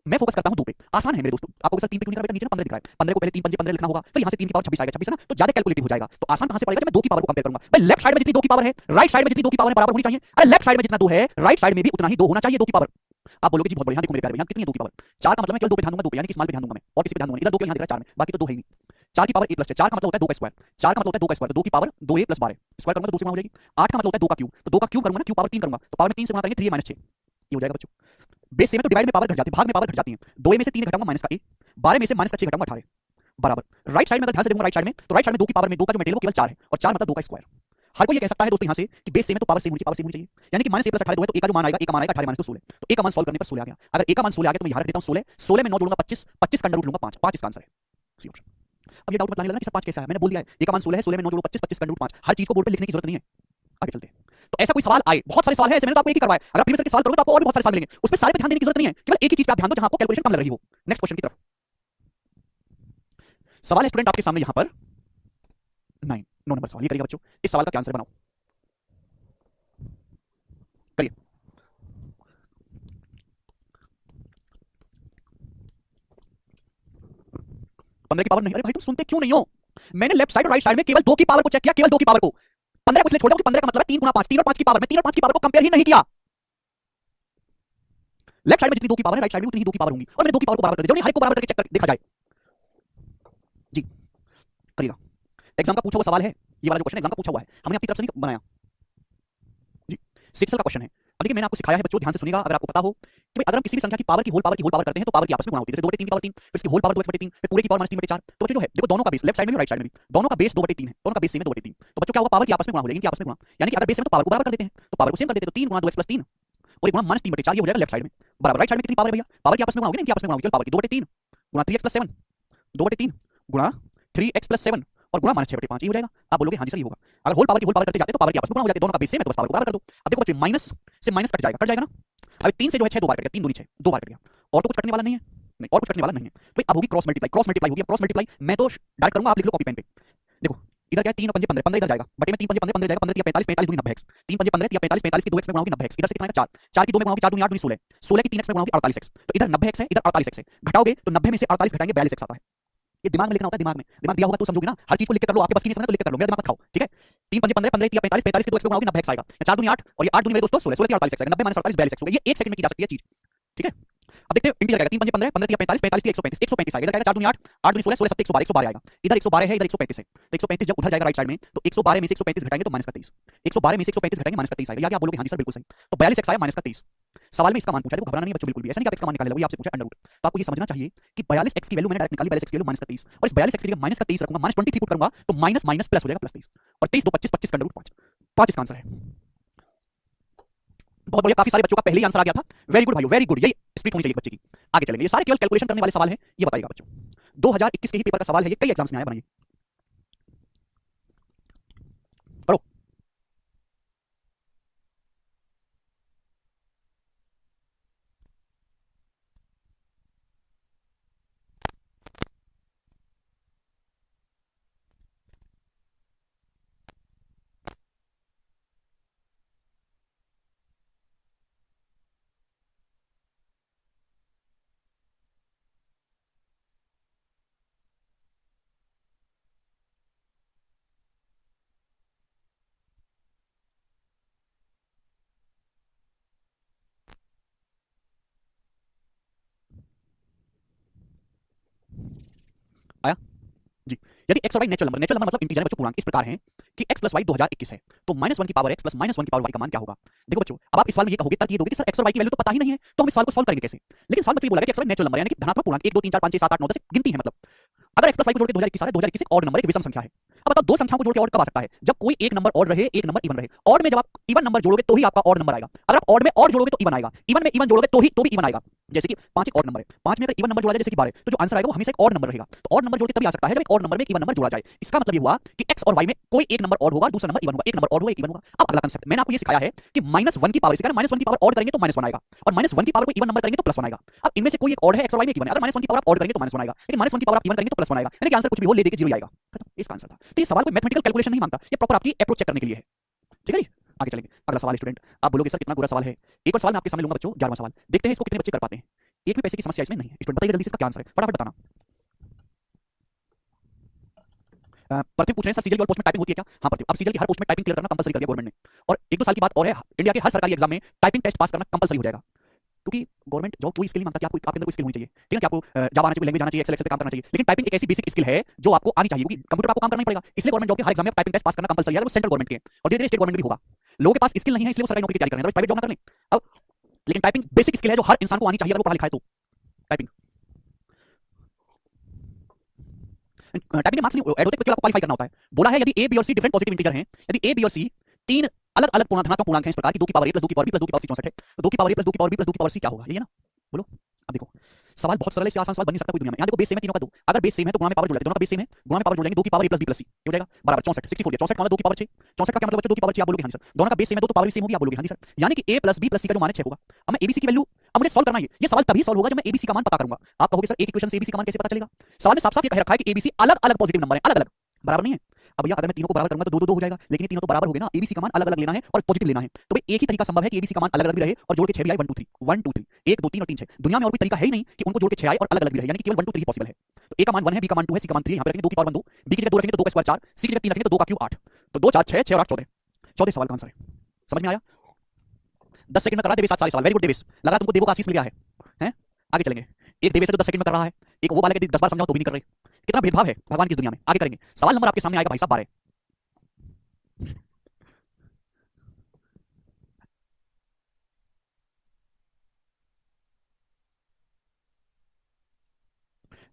मैं फोकस करता हूं 2 पे, आसान है मेरे दोस्तों। आपको सर 3 पे क्यों नहीं कर रहा बेटा? नीचे ना 15 दिख रहा है, 15 को पहले 3 पंजे 15 लिखना होगा, फिर यहां से 3 की पावर 26 आएगा, 26 है ना, तो ज्यादा कैलकुलेटिव हो जाएगा। तो आसान कहां से पड़ेगा जब मैं 2 की पावर को कंपेयर करूंगा। भाई लेफ्ट साइड में जितनी 2 की पावर है, राइट साइड में जितनी 2 की पावर है बराबर होनी चाहिए। अरे लेफ्ट साइड में जितना 2 है, राइट साइड में भी उतना ही 2 होना चाहिए, 2 की पावर। आप बोलोगे जी बहुत बढ़िया, देखो मेरे प्यारे भैया कितनी है 2 की पावर? 4 का मतलब मैं केवल 2 पे ध्यान दूंगा, 2 पे, यानी कि स्मॉल पे ध्यान दूंगा मैं, और किसी पे ध्यान दूंगा नहीं। इधर 2 पे यहां दिख रहा है 4 में, बाकी तो 2 है ही नहीं। 4 की पावर a प्लस 6, 4 का मतलब होता है 2 का स्क्वायर, 4 का मतलब होता है 2 का स्क्वायर, तो 2 की पावर 2a प्लस 12 स्क्वायर करूंगा तो 2 से गुणा हो जाएगी। 8 का मतलब होता है 2 का क्यूब, तो 2 का क्यूब करूंगा ना, क्यूब पावर 3 करूंगा तो पावर में 3 से गुणा करेंगे 3a माइनस 6, ये हो जाएगा बच्चों। बेस सेम है तो डिवाइड में पावर घट जाती है, भाग में पावर घट जाती है। 2a में से 3 घटाऊंगा माइनस का a, 12 में से माइनस का 6 घटाऊंगा 18 बराबर। राइट साइड में अगर ध्यान से देखूंगा राइट साइड में, तो राइट साइड में 2 की पावर में 2 का जो मटेरियल वो केवल 4 है, और 4 मतलब 2 का स्क्वायर। हर कोई ये कह सकता है दोस्तों यहाँ से कि बेस सेम है तो पावर सेम होनी चाहिए, पावर सेम होनी चाहिए, यानी कि माइनस a प्लस 18 2 है तो a का जो मान आएगा, a का मान आएगा 18 माइनस 2 16, तो a का मान सॉल्व करने पर 16 आ गया। अगर a का मान 16 आ गया तो मैं यहाँ रख देता हूँ 16, 16 में 9 जोड़ूंगा 25, 25 का अंडर रूट लूंगा 5, 5 इसका आंसर है, सी ऑप्शन। अब ये डाउट मत लाने लगा कि सब 5 कैसा है, मैंने बोल दिया है a का मान 16 है, 16 में 9 जोड़ो 25, 25 का अंडर रूट 5, हर चीज को बोर्ड पे लिखने की जरूरत नहीं है। आगे चलते हैं। तो ऐसा कोई सवाल आए, बहुत सारे सवाल हैं ऐसे, मैंने तो आपको एक ही करवाया, अगर प्रीवियस के सवाल करोगे तो आपको और भी बहुत सारे सवाल मिलेंगे, उस पे सारे पे ध्यान देने की जरूरत नहीं है, केवल एक ही चीज पे आप ध्यान दो जहां आपको कैलकुलेशन कम लग रही हो। नेक्स्ट क्वेश्चन की तरफ। सवाल है स्टूडेंट आपके सामने यहां पर 9 नंबर सवाल, ये करिएगा बच्चों, इस सवाल का क्या आंसर बनाओ, करिए। पंद्रह की पावर नहीं, अरे भाई तुम सुनते क्यों नहीं हो, मैंने लेफ्ट साइड और राइट साइड में केवल 2 की पावर को चेक किया, केवल 2 की पावर को, 15 को इसलिए छोड़ दिया कि 15 का मतलब है 3 गुना 5, 3 और 5 की पावर, मैं 3 और 5 की पावर को कंपेयर ही नहीं किया। लेफ्ट साइड में जितनी 2 की पावर है राइट साइड में उतनी ही 2 की पावर होंगी, और मैंने 2 की पावर को बराबर कर दिया, हर एक को बराबर करके चेक कर देखा जाए। जी करिएगा, एग्जाम का पूछा हुआ सवाल है, ये वाला जो क्वेश्चन एग्जाम का पूछा हुआ है, हमने अपनी तरफ से नहीं बनाया जी, सेक्शन का क्वेश्चन है। अब देखिए मैंने आपको सिखाया है बच्चों, ध्यान से सुनिएगा, अगर आपको पता हो कि भाई अगर हम किसी भी संख्या की पावर की होल पावर करते हैं तो पावर की आपस में गुणा होती है, जैसे 2/3 की पावर 3, फिर इसकी होल पावर 2x/3, फिर पूरे की पावर -3/4, तो बच्चों जो है देखो दोनों का बेस लेफ्ट साइड में भी राइट साइड में भी दोनों का बेस 2/3 है, दोनों का बेस सेम है 2/3, तो बच्चों क्या होगा, पावर की आपस में गुणा हो जाएगी, इनकी आपस में गुणा, यानी कि अगर बेस में तो पावर को बराबर कर देते हैं, तो पावर को सेम कर देते हैं, तो 3 गुणा 2x + 3 और 1 गुणा -3/4, ये हो जाएगा लेफ्ट साइड में बराबर। राइट साइड में कितनी पावर है भैया, पावर की आपस में गुणा होगी ना, इनकी आपस में गुणा होगी, पावर की 2/3 गुणा 3x + 7, 2/3 गुणा 3x + 7 और गुणा -6/5, ये हो जाएगा। आप बोलोगे हाँ जी सर ये होगा, अगर होल पावर करते जाते तो पावर की आपस में गुणा हो जाती है, दोनों का बेस सेम है तो बस पावर को बराबर कर दो। अब देखो बच्चों माइनस से माइनस कट जाएगा ना, अब 3 से जो है 6 2 बार कट गया, 3 दूनी 6 2 बार कट गया, और तो कुछ कटने वाला नहीं है, नहीं और कुछ कटने वाला नहीं है, तो अब होगी क्रॉस मल्टीप्लाई होगी, क्रॉस मल्टीप्लाई मैं तो डायरेक्ट करूंगा, आप लिख लो कॉपी पेन पे। देखो इधर क्या है 3 और 5 15, 15 इधर जाएगा, बटे में 3 5 15 जाएगा, 15 45 45 दूनी 90x, 3 5 15 45 45 की 2x में गुणा होगी 90x, इधर से कितना आएगा 4, 4 की 2 में गुणा होगी 4 दूनी 8 दूनी 16, 16 की 3x में गुणा होगी 48x, तो इधर 90x है इधर 48x है, घटाओगे तो 90 में से 48 घटाएंगे 42x आता है। ये दिमाग में लिखना होता है, दिमाग दिया होगा तो समझोगे ना, हर चीज को लिख के कर लो, आपके पास की नहीं समझ तो लिख के कर लो, मेरा दिमाग मत खाओ, ठीक है। 3 5 15 15 45 45 की 2x में गुणा होगी 90x आएगा, 4 दूनी 8 और ये 8 दूनी मेरे दोस्तों 16 16 की 48x आएगा, 90 - 48 42x होगा, ये 1 सेकंड में की जा सकती है चीज, ठीक है। अब देखते हैं इंटीजर आएगा 3 5 15 15 45 45 की 135 135 आएगा, इधर आएगा 4 दूनी 8 8 दूनी 16 16 7 112 112 आएगा, इधर 112 है इधर 135 है, तो 135 जब उधर जाएगा राइट साइड में तो 112 में से 135 घटाएंगे तो -23, 112 में से 135 घटाएंगे -23 आएगा, या आप बोलोगे हां जी सर बिल्कुल सही, तो 42x आया -23। सवाल में इसका मान पूछा, देखो घबराना नहीं बच्चों बिल्कुल भी, ऐसा नहीं कि आप इसका मान निकाल लो, ये आपसे पूछा अंडर रूट, तो आपको ये समझना चाहिए कि 42x की वैल्यू मैंने डायरेक्ट निकाली, 42x की वैल्यू -23, और इस 42x की जगह -23 रखूंगा, -23 पुट करूंगा तो माइनस माइनस प्लस हो जाएगा +23, और 23 2 25 25 का अंडर रूट 5, 5 इसका आंसर है। बहुत बढ़िया, काफी सारे बच्चों का पहले ही आंसर आ गया था, वेरी गुड भाइयों वेरी गुड, यही स्पीड होनी चाहिए बच्चे की। आगे चलेंगे, ये सारे केवल कैलकुलेशन करने वाले सवाल हैं, ये बताइएगा बच्चों 2021 के ही पेपर का सवाल है, ये कई एग्जाम्स में आया, बनाइए पढ़ो। आया जी, यदि x और y नेचुरल नंबर मतलब इंटीजर बच्चों पूर्णांक इस प्रकार हैं कि x + y 2021 है, तो -1 की पावर x + -1 की पावर y का मान क्या होगा। देखो बच्चों अब आप इस सवाल में ये कहोगे तर्क ये दोगे कि सर x और y की वैल्यू तो पता ही नहीं है, तो हम इस सवाल को सॉल्व करेंगे कैसे, लेकिन सवाल में तो ये बोला गया कि x और y नेचुरल नंबर यानी कि धनात्मक पूर्णांक 1 2 3 4 5 6 7 8 9 10 गिनती है, मतलब अगर x + y को जोड़ के 2021 आ रहा है, 2021 एक ऑड नंबर, एक विषम संख्या है। अब बताओ दो संख्याओं को जोड़ के ऑड कब आ सकता है, जब कोई एक नंबर ऑड रहे एक नंबर इवन रहे, ऑड में जब आप इवन नंबर जोड़ोगे तो ही आपका ऑड नंबर आएगा, अगर आप ऑड में ऑड जोड़ोगे तो इवन आएगा, इवन में इवन जोड़ोगे तो भी इवन आएगा, जैसे कि 5 एक ऑड नंबर है, 5 में अगर इवन नंबर जोड़ा जाए जैसे कि 12, तो जो आंसर आएगा वो हमेशा एक ऑड नंबर रहेगा, तो ऑड नंबर जोड़ के तभी आ सकता है जब एक ऑड नंबर में एक इवन नंबर जोड़ा जाए। इसका मतलब ये हुआ कि x और y में कोई एक नंबर ऑड होगा दूसरा नंबर इवन होगा, एक नंबर ऑड होगा एक इवन होगा। अब अगला कांसेप्ट मैंने आपको ये सिखाया है कि -1 की पावर, इसी कारण -1 की पावर ऑड करेंगे तो -1 आएगा, और -1 की पावर को इवन नंबर करेंगे तो +1 आएगा। अब इनमें से कोई एक ऑड है x और y में एक इवन है, अगर -1 की पावर आप ऑड करेंगे तो -1 आएगा, लेकिन -1 की पावर आप इवन करेंगे तो +1 आएगा, यानी कि आंसर कुछ भी हो ले दे के 0 आएगा, इसका आंसर था। तो ये सवाल कोई मैथमेटिकल कैलकुलेशन नहीं मांगता, ये प्रॉपर आपकी अप्रोच चेक करने के लिए है, ठीक है जी। आगे चलेंगे, अगला सवाल स्टूडेंट, आप बोलोगे सर कितना बुरा सवाल है, एक और सवाल मैं आपके सामने लूंगा बच्चों, 11वां सवाल, देखते हैं इसको कितने बच्चे कर पाते हैं, एक भी पैसे की समस्या इसमें नहीं है। स्टूडेंट बताइए जल्दी से इसका क्या आंसर है, फटाफट बताना। प्रत्येक पूछ रहे हैं सर सीजीएल की और पोस्ट में टाइपिंग होती है क्या, हाँ प्रत्येक, अब सीजीएल की हर पोस्ट में टाइपिंग क्लियर करना कंपलसरी कर दिया गवर्नमेंट ने, और 1 2 साल की बात और है, इंडिया के हर सरकारी एग्जाम में टाइपिंग टेस्ट पास करना कंपलसरी हो जाएगा। क्योंकि गवर्नमेंट जॉब कोई स्किल नहीं मांगता कि आपको आपके अंदर कोई स्किल होनी चाहिए, ठीक है, कि आपको जावा आना चाहिए, लैंग्वेज आना चाहिए, एक्सेल पे काम करना चाहिए, लेकिन टाइपिंग एक ऐसी बेसिक स्किल है जो आपको आनी चाहिए, क्योंकि कंप्यूटर पर आपको काम करना ही पड़ेगा। इसलिए गवर्नमेंट जॉब के हर एग्जाम में टाइपिंग टेस्ट पास करना कंपलसरी है, अगर वो सेंट्रल गवर्नमेंट के हैं, और धीरे धीरे स्टेट गवर्नमेंट भी होगा। लोगों के पास स्किल नहीं है इसलिए वो सरकारी नौकरी की तैयारी कर रहे हैं, प्राइवेट जॉब ना कर लें। अब लेकिन टाइपिंग बेसिक स्किल है जो हर इंसान को आनी चाहिए अगर वो पढ़ा लिखा है तो। टाइपिंग टाइपिंग मार्क्स नहीं ऐड होते, केवल आपको क्वालीफाई करना होता है। बोला है यदि ए बी और सी डिफरेंट पॉजिटिव इंटीजर हैं, यदि ए बी और सी तीन अलग अलग धनात्मक पूर्णांक हैं इस प्रकार की 2 की पावर a + 2 की पावर b + 2 की पावर c 64 है, तो 2 की पावर a + 2 की पावर b + 2 की पावर c क्या होगा, ये है ना? बोलो। अब देखो सवाल बहुत सरल है, इससे आसान सवाल बन नहीं सकता कोई दुनिया में। यहाँ देखो बेस सेम है तीनों का 2, अगर बेस सेम है तो गुणा में पावर जोड़ लेते हैं, दोनों का बेस सेम है, गुणा में पावर जोड़ लेंगे, 2 की पावर a + b + c हो जाएगा बराबर 64 64 64 माना 2 की पावर 6 64 का क्या मतलब बच्चों 2 की पावर 6 आप बोलोगे हाँ जी सर, दोनों का बेस सेम है तो पावर भी सेम होगी आप बोलोगे हाँ जी सर, यानी कि a + b + c का जो मान है 6 होगा। अब मैं abc की वैल्यू अब मुझे सॉल्व करना है, ये सवाल तभी सॉल्व होगा जब मैं abc का मान पता करूंगा। आप कहोगे सर एक इक्वेशन से abc का मान कैसे पता चलेगा? सवाल में साफ-साफ ये कह रखा है कि abc अलग-अलग पॉजिटिव नंबर है, अलग-अलग बराबर नहीं है। अब भैया अगर मैं तीनों को बराबर करूंगा तो 2 2 2 हो जाएगा, लेकिन ये तीनों तो बराबर हो गए ना, abc का मान अलग-अलग लेना है और पॉजिटिव लेना है, तो भाई एक ही तरीका संभव है कि abc का मान अलग-अलग भी रहे और जोड़ के 6 भी आए 1 2 3 1 2 3 1 2 3 और 3 6। दुनिया में और कोई तरीका है ही नहीं कि उनको जोड़ के 6 आए और अलग-अलग भी रहे, यानी कि केवल 1 2 3 ही पॉसिबल है। तो a का मान 1 है, b का मान 2 है, c का मान 3 है, यहां पे रखेंगे 2 की पावर 1 2, b की जगह 2 रखेंगे तो 2 का स्क्वायर 4, c की जगह 3 रखेंगे तो 2 का क्यूब 8, तो 2 4 6 6 और 8 14 14 सवाल का आंसर है। समझ में आया? 10 सेकंड में करा देवे 7 सारे सवाल, वेरी गुड देवेश, लगा तुमको देवों का आशीष मिल गया है। हैं आगे चलेंगे, एक देवेश है तो 10 सेकंड में कर रहा है, एक वो वाला के 10 बार समझाओ तो भी नहीं कर रहे, कितना भेदभाव है भगवान की दुनिया में। आगे करेंगे, सवाल नंबर आपके सामने आएगा भाई साहब 12।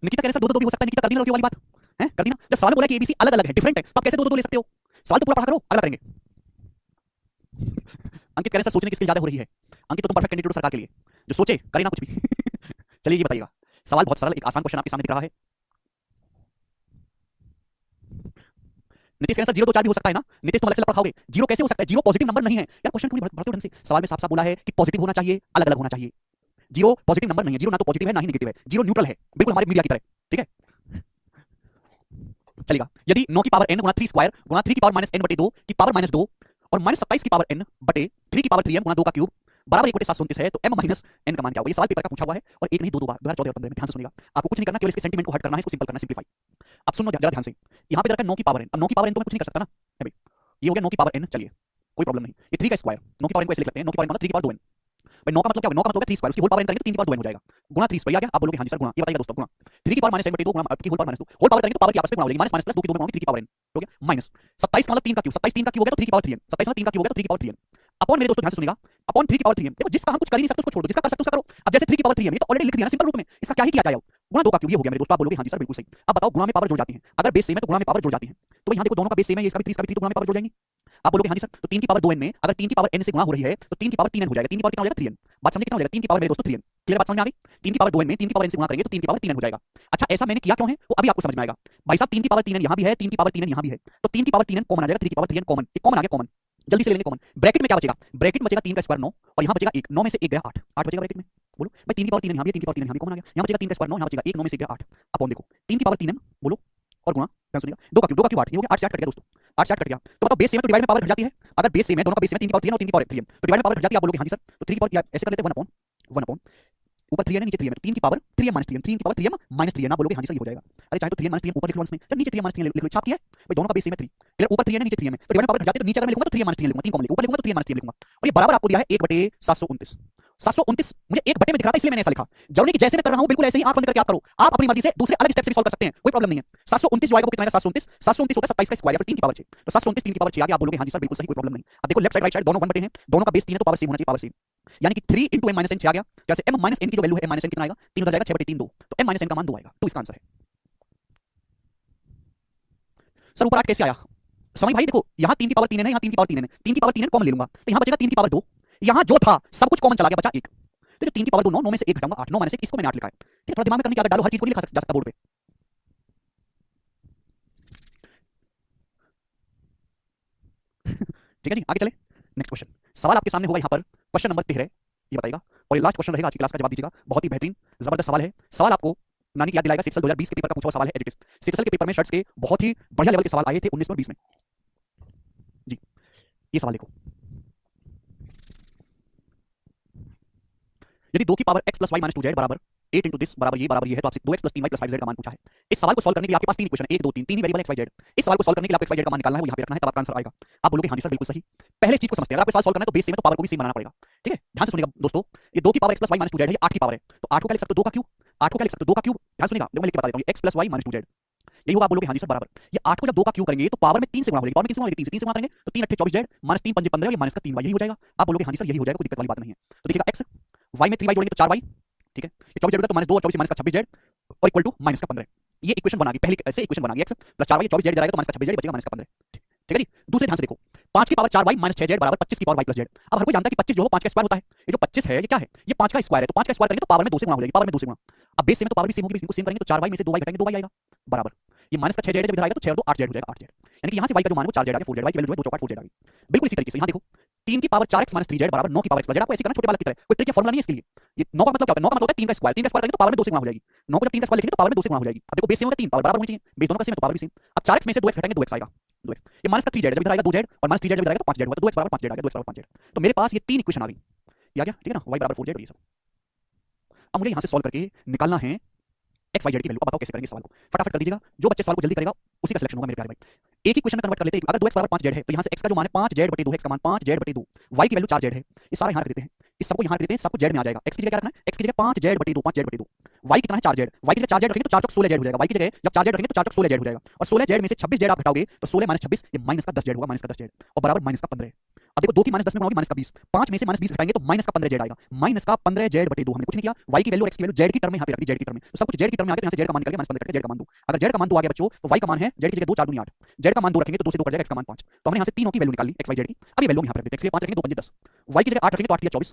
निकिता कह रहे सर 2 2 भी हो सकता है, निकिता कर दी ना लड़कियों वाली बात है, कर दी ना। जब सवाल में बोला कि एबीसी अलग अलग है, डिफरेंट है, तो आप कैसे 2 2 ले सकते हो? सवाल तो पूरा पढ़ा करो, अगला करेंगे। अंकित कह रहे सर सोचने की स्किल ज्यादा हो रही है। अंकित तो तुम परफेक्ट कैंडिडेट हो सरकार के लिए, जो सोचे करे ना कुछ भी। चलिए ये बताइएगा, सवाल बहुत सरल, एक आसान क्वेश्चन आपके सामने दिख रहा है। नीतीश कह रहे सर 0 2 4 भी हो सकता है ना, नीतीश तुम अलग से लपड़ खाओगे, 0 कैसे हो सकता है, 0 पॉजिटिव नंबर नहीं है यार, क्वेश्चन क्यों नहीं भरते हो ढंग से? सवाल में साफ साफ बोला है कि पॉजिटिव होना चाहिए, अलग अलग होना चाहिए। 0 पॉजिटिव नंबर नहीं है, 0 ना तो पॉजिटिव है ना ही नेगेटिव है, 0 न्यूट्रल है, बिल्कुल हमारे मीडिया की तरह, ठीक है। चलेगा, यदि 9 की पावर n गुणा 3 स्क्वायर गुणा 3 की पावर -n बटे 2 की पावर -2 और -27 की पावर n बटे 3 की पावर 3m गुणा 2 का क्यूब बराबर 1 बटे 729 है, तो m माइनस n का मान क्या होगा? ये सवाल पेपर का पूछा हुआ है और एक नहीं दो बार 2014 और 15 में, ध्यान से सुनिएगा। आपको कुछ नहीं करना, केवल इसके सेंटीमेंट को हट करना है, इसको सिंपल करना है, सिंपलीफाई। अब सुनो जरा ध्यान से, यहाँ पे जरा 9 की पावर n, अब 9 की पावर n तो मैं कुछ नहीं कर सकता ना, है भाई, ये हो गया 9 की पावर n, चलिए कोई प्रॉब्लम नहीं। ये 3 का स्क्वायर, 9 की पावर n को ऐसे लिख लेते हैं, 9 की पावर n मतलब 3 की पावर 2n, भाई 9 का मतलब क्या होगा? 9 का मतलब 3 स्क्वायर, उसकी होल पावर n करेंगे तो 3 की पावर 2n हो जाएगा, गुणा 3 स्क्वायर आ गया। आप बोलोगे हां जी सर गुणा, ये बताइएगा दोस्तों, गुणा 3 की पावर -n बटे 2 गुणा की होल पावर -2, होल पावर करेंगे तो पावर की आपस में गुणा हो जाएगी, माइनस माइनस प्लस 2 की 2 में गुणा 3 की पावर n हो गया, माइनस 27 का मतलब 3 का क्यूब, 27 3 का क्यूब हो गया तो 3 की पावर 3n, 27 मतलब 3 का क्यूब हो गया तो 3 की पावर 3n अपॉन, मेरे दोस्तों ध्यान से सुनिएगा, अपॉन 3 की पावर 3n। देखो जिसका हम कुछ कर ही नहीं सकते उसको छोड़ दो, जिसका कर सकते हो उसका करो। अब जैसे 3 की पावर 3m ये तो ऑलरेडी लिख दिया ना सिंपल रूप में, इसका क्या ही किया जाए, गुणा 2 का क्यूब, ये हो गया मेरे दोस्तों। आप बोलोगे हां जी सर बिल्कुल सही। अब बताओ गुणा में पावर जुड़ जाती है, अगर बेस सेम है तो गुणा में पावर जुड़ जाती है, तो यहां देखो दोनों का बेस सेम है, इसका भी 3 इसका भी 3, तो गुणा में पावर जुड़ जाएंगी। आप बोलोगे हां जी सर, तो 3 की पावर 2n में अगर 3 की पावर n से गुणा हो रही है तो 3 की पावर 3n हो जाएगा, 3 की पावर कितना हो जाएगा 3n, बात समझे कितना हो जाएगा 3 की पावर मेरे दोस्तों 3n, क्लियर बात समझ में आ गई? 3 की पावर 2n में 3 की पावर n से गुणा करेंगे तो 3 की पावर 3n हो जाएगा। अच्छा ऐसा मैंने किया क्यों है वो अभी आपको समझ में आएगा। भाई साहब 3 की पावर 3n यहां भी है, 3 की पावर 3n यहां भी है, तो 3 की पावर 3n कॉमन आ जाएगा, 3 की पावर 3n कॉमन, एक कॉमन आ गया, कॉमन जल्दी से ले लेंगे कॉमन। ब्रैकेट में क्या बचेगा? ब्रैकेट में बचेगा 3 का स्क्वायर 9 और यहां बचेगा 1, 9 में से 1 गया 8, 8 बचेगा ब्रैकेट में। बोलो भाई 3 की पावर 3n यहां भी है, 3 की पावर 3n यहां भी कॉमन आ गया, यहां बचेगा 3 का स्क्वायर 9, यहां बचेगा 1, 9 में से 1 गया 8 अपॉन देखो 3 की पावर 3n बोलो और गुणा, ध्यान सुनिएगा, 2 का क्यूब 8, ये हो गया 8 से 8 कट गया दोस्तों, 8 से 8 कट गया। तो बताओ बेस सेम है तो डिवाइड में पावर घट जाती है, अगर बेस सेम है दोनों का बेस सेम है 3 की पावर 3 और 3 की पावर 3m तो डिवाइड में पावर घट जाती है। आप बोलोगे हां जी सर, तो 3 की पावर ऐसे कर लेते हैं 1 अपॉन ऊपर 3n है नीचे 3m, 3 की पावर 3m - 3n, 3 की पावर 3m - 3n, आप बोलोगे हां जी सर ये हो जाएगा। अरे चाहे तो 3n - 3m ऊपर लिख लो अंश में, सर नीचे 3m - 3n लिख लो, छाप किया है भाई, दोनों का बेस सेम है 3, इधर ऊपर 3n है नीचे 3m है, तो डिवाइड में पावर घट जाती है तो नीचे अगर मैं लिखूंगा तो 3m - 3n लिखूंगा, 3 कॉमन लिखूंगा, ऊपर लिखूंगा तो 3m - 3n लिखूंगा, और ये बराबर आपको दिया है 1/729। 729 मुझे 1 बटे में दिख रहा था इसलिए मैंने ऐसा लिखा, जरूरी कि जैसे मैं कर रहा हूं बिल्कुल ऐसे ही आंख बंद करके आप करो, आप अपनी मर्जी से दूसरे अलग स्टेप से भी सॉल्व कर सकते हैं, कोई प्रॉब्लम नहीं है। 729 जो आएगा वो कितना आएगा? 729 729 होता है 27 का स्क्वायर या फिर 3 की पावर 6, तो 729 3 की पावर 6 आ गया। आप बोलोगे हां जी सर बिल्कुल सही, कोई प्रॉब्लम नहीं। अब देखो लेफ्ट साइड राइट साइड दोनों 1 बटे हैं, दोनों का बेस 3 है तो पावर सेम होना चाहिए, पावर सेम, यानी कि 3 * m - n 6 आ गया, जैसे m - n की जो वैल्यू है m - n कितना आएगा 3 उधर जाएगा 6/3 2, तो m - n का मान 2 आएगा, तो इसका आंसर है। सर ऊपर 8 कैसे आया? समझ भाई देखो यहां 3 की पावर 3n है, यहां 3 की पावर 3n है, 3 की पावर 3n कॉमन ले लूंगा तो यहां बचेगा 3 की पावर 2, यहां जो था सब कुछ कॉमन चला गया, बचा 1, तो जो 3 की पावर 2 9, 9 में से 1 घटाऊंगा 8, 9 - 1 इसको मैंने 8 लिखा है, ठीक है। थोड़ा दिमाग में करने की आदत डालो, हर चीज को नहीं लिखा जा सकता बोर्ड पे। ठीक है जी, आगे चले नेक्स्ट क्वेश्चन। सवाल आपके सामने होगा यहाँ पर क्वेश्चन नंबर 13, ये बताएगा, और ये लास्ट क्वेश्चन रहेगा आज की क्लास का, जवाब दीजिएगा। बहुत ही बेहतरीन जबरदस्त सवाल है। सवाल आपको नानी की याद दिलाएगा, सिक्सल 2020 के पेपर का पूछा हुआ सवाल है, एजुकेस सिक्सल के पेपर में शर्ट्स के बहुत ही बढ़िया लेवल के सवाल आए थे 19 और 20 में जी। ये सवाल देखो, यदि 2 की पावर x + y - 2z बराबर 8 * दिस बराबर ये है, तो आपसे 2x + 3y + 5z का मान पूछा है। इस सवाल को सॉल्व करने के लिए आपके पास 3 इक्वेशन 1 2 3 तीन ही वेरिएबल x y z, इस सवाल को सॉल्व करने के लिए आपको x y z का मान निकालना है, वो यहां पे रखना है, तब आपका आंसर आएगा। आप बोलोगे हां जी सर बिल्कुल सही। पहले चीज को समझते हैं, अगर आपको सवाल सॉल्व करना है तो बेस सेम है तो पावर को भी सेम बनाना पड़ेगा। ठीक है, ध्यान से सुनिएगा दोस्तों, ये 2 की power x plus Y minus 2z है, ये 8 की पावर है, तो 8 को क्या लिख सकते हो 2 का क्यूब, 8 को क्या लिख सकते हो 2 का क्यूब, ध्यान सुनिएगा, देखो मैं लिख के बता देता हूँ, x plus Y minus 2z, यही होगा, आप बोलोगे हाँ जी सर बराबर, ये 8 को जब 2 का क्यूब करेंगे तो पावर में 3 से गुणा हो जाएगी, पावर में किससे गुणा होगी 3 से गुणा करेंगे तो 3 8 24z माइनस 3 5 15 और ये माइनस का 3y, यही हो जाएगा, आप बोलोगे हाँ जी सर यही हो जाएगा, कोई दिक्कत वाली बात नहीं है। तो देखिएगा x y में 3y जोड़ेंगे तो 4y, ठीक है, ये 24z होगा तो माइनस 2 और 24 माइनस का 26z और इक्वल टू माइनस का 15, ये इक्वेशन बना गई, पहले ऐसे इक्वेशन बना गई, x प्लस 4y 24z जाएगा तो माइनस का 26z बचेगा माइनस का 15, ठीक है जी। दूसरे ध्यान से देखो, 5 की पावर 4y माइनस 6z बराबर 25 की पावर y प्लस z, अब हर कोई जानता है कि 25 जो हो 5 का स्क्वायर होता है, ये जो 25 है ये क्या है, ये 5 का स्क्वायर है, तो 5 का स्क्वायर करेंगे तो पावर में 2 से गुणा हो जाएगी, पावर में 2 से गुणा, अब बेस सेम है तो पावर भी सेम होगी, इनको सेम करेंगे तो 4y में से 2y घटाएंगे 2y आएगा बराबर, ये माइनस का 6z जब इधर आएगा तो 6 और 2 8z हो जाएगा 8z, यानी कि यहां से y का जो मान है वो 4z आ गया 4z, y की वैल्यू जो है 2 चौका 4z आ गई। बिल्कुल इसी तरीके से यहां देखो 3 की पावर 4x माइनस 3z बराबर 9 की पावर x प्लस z, आपको ऐसे करना छोटे वाला की तरह, कोई ट्रिक या फार्मूला नहीं है इसके लिए, ये 9 का मतलब क्या होता है, 9 का मतलब होता है 3 का स्क्वायर, 3 का स्क्वायर करेंगे तो पावर में 2 से गुणा हो जाएगी, 9 को जब 3 का स्क्वायर लिखेंगे तो पावर में 2 से गुणा हो जाएगी, अब देखो बेस सेम होगा 3 पावर बराबर होनी चाहिए, बेस दोनों का सेम है तो पावर भी सेम, अब 4x में से 2x घटाएंगे 2x आएगा 2x, ये माइनस का 3z जब इधर आएगा 2z और माइनस 3z जब इधर आएगा तो 5z होगा, तो 2x बराबर 5z आ गया, 2x बराबर 5z, तो मेरे पास ये 3 इक्वेशन आ गई, ये आ गया ठीक है ना, y बराबर 4z और ये सब। अब मुझे यहां से सॉल्व करके निकालना है x y z की वैल्यू, अब बताओ कैसे करेंगे सवाल को, फटाफट कर दीजिएगा, जो बच्चे सवाल को जल्दी करेगा उसी का सिलेक्शन होगा मेरे प्यारे भाई। एक ही क्वेश्चन में कन्वर्ट कर लेते हैं, अगर 2x बराबर 5z है तो यहां से x का जो मान है 5z/2 है, x का मान 5z/2, y की वैल्यू 4z है, ये सारा यहां रख देते हैं, इस सबको यहां रख देते हैं, सबको z में आ जाएगा, x की जगह क्या रखना है, x की जगह 5z/2 5z/2, y कितना है 4z, y की जगह 4z रखेंगे तो 4 चौक 16z हो जाएगा, y की जगह जब 4z रखेंगे तो 4 चौक 16z हो जाएगा, और 16z में से 26z आप घटाओगे तो 16 माइनस 26 ये माइनस का 10z होगा, माइनस का 10z और बराबर माइनस का 15। अब देखो 2 की माइनस 10 में गुणा होगी माइनस का 20, 5 में से माइनस 20 घटाएंगे तो माइनस का 15z आएगा, माइनस का 15z/2, हमने कुछ नहीं किया, y की वैल्यू और x की वैल्यू z की टर्म में यहां पे रख दी, z की टर्म में, तो सब कुछ z की टर्म में आ गया, यहां से z का मान निकल गया माइनस 15 करके z का मान 2, अगर z का मान 2 आ गया बच्चों तो y का मान है z की जगह 2 4 दूनी 8, z का मान 2 रखेंगे तो 2 से 2 कट जाएगा, x का मान 5, तो हमने यहां से तीनों की वैल्यू निकाल ली x y z की। अब ये वैल्यू यहां पे रख देते हैं, x के लिए 5 रखेंगे 2 5 10, y की जगह 8 रखेंगे तो 8 3 24,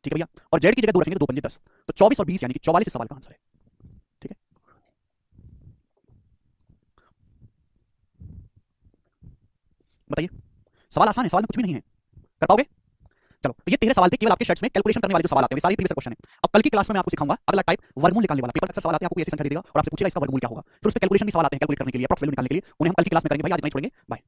ठीक है भैया, और z की जगह 2 रखेंगे तो 2 5 10, तो 24 और 20 यानी कि 44 इस सवाल का आंसर है, ठीक है। बताइए सवाल आसान है, सवाल में कुछ भी नहीं है, कर पाओगे? चलो तो ये 13 सवाल थे, केवल आपके शर्ट्स में कैलकुलेशन करने वाले जो सवाल आते हैं, सारे प्रीवियस क्वेश्चन है। अब कल की क्लास में मैं आपको सिखाऊंगा अगला टाइप वर्गमूल निकालने वाला, पेपर अक्सर सवाल आते हैं, आपको ऐसे संख्या दे देगा और आपसे पूछेगा इसका वर्गमूल क्या होगा, फिर उस पे कैलकुलेशन भी सवाल आते हैं कैलकुलेट करने के लिए, अप्रॉक्स वैल्यू निकालने के लिए, उन्हें हम कल की क्लास में करेंगे। भाई आज इतना ही छोड़ेंगे, बाय।